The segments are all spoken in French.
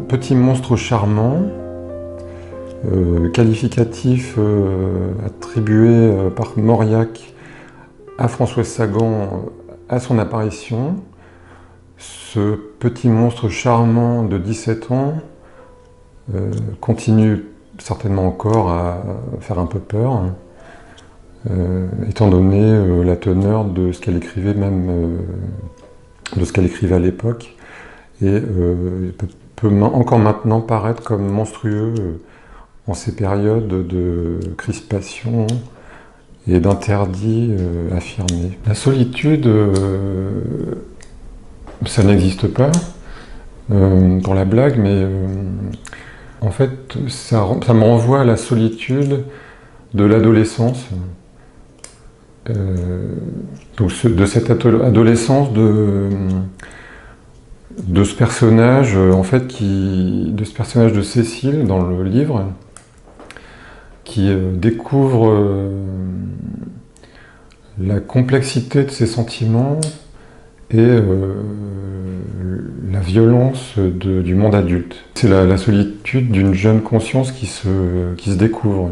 Petit monstre charmant, qualificatif attribué par Mauriac à Françoise Sagan à son apparition. Ce petit monstre charmant de 17 ans continue certainement encore à faire un peu peur, étant donné la teneur de ce qu'elle écrivait, de ce qu'elle écrivait à l'époque, et peut encore maintenant paraître comme monstrueux en ces périodes de crispation et d'interdit affirmé. La solitude, ça n'existe pas pour la blague, mais en fait ça me renvoie à la solitude de l'adolescence, de cette adolescence de ce personnage, en fait, de ce personnage de Cécile dans le livre, qui découvre la complexité de ses sentiments et la violence du monde adulte. C'est la solitude d'une jeune conscience qui se découvre.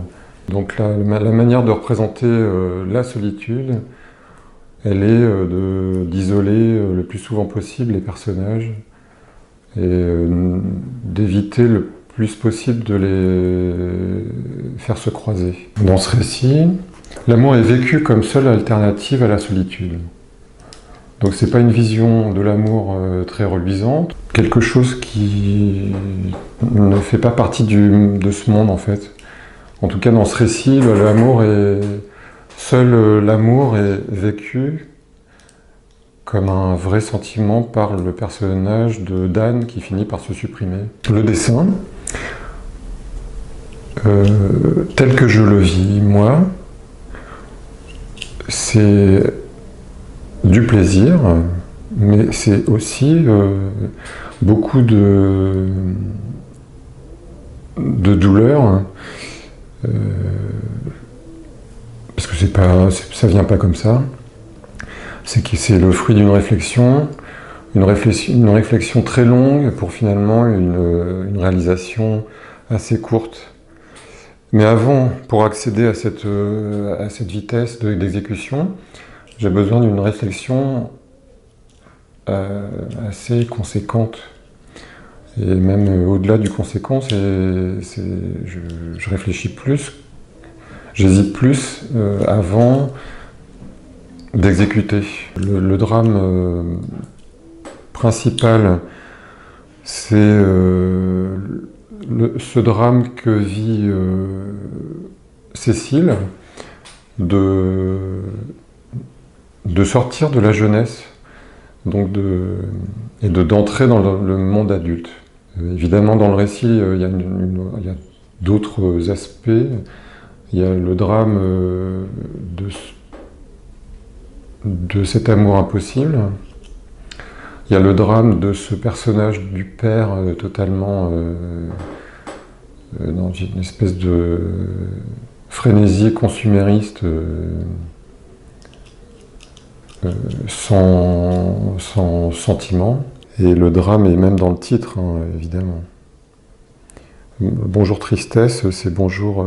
Donc la manière de représenter la solitude, elle est d'isoler le plus souvent possible les personnages et d'éviter le plus possible de les faire se croiser. Dans ce récit, l'amour est vécu comme seule alternative à la solitude. Donc c'est pas une vision de l'amour très reluisante, quelque chose qui ne fait pas partie de ce monde en fait. En tout cas dans ce récit, seul l'amour est vécu comme un vrai sentiment par le personnage de Dan qui finit par se supprimer. Le dessin, tel que je le vis moi, c'est du plaisir, mais c'est aussi beaucoup de douleur, parce que ça vient pas comme ça. C'est le fruit d'une réflexion, une réflexion très longue pour finalement une réalisation assez courte. Mais avant, pour accéder à cette vitesse d'exécution, j'ai besoin d'une réflexion assez conséquente. Et même au-delà du conséquent, je réfléchis plus, j'hésite plus avant d'exécuter. Le drame principal, c'est ce drame que vit Cécile de sortir de la jeunesse, donc d'entrer dans le monde adulte. Évidemment, dans le récit, il y a d'autres aspects. Il y a le drame de cet amour impossible. Il y a le drame de ce personnage du père totalement dans une espèce de frénésie consumériste, sans sentiment. Et le drame est même dans le titre, hein, évidemment. Bonjour tristesse, c'est bonjour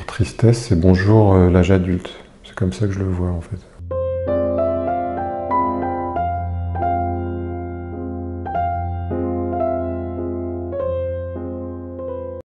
tristesse, c'est bonjour l'âge adulte. C'est comme ça que je le vois en fait.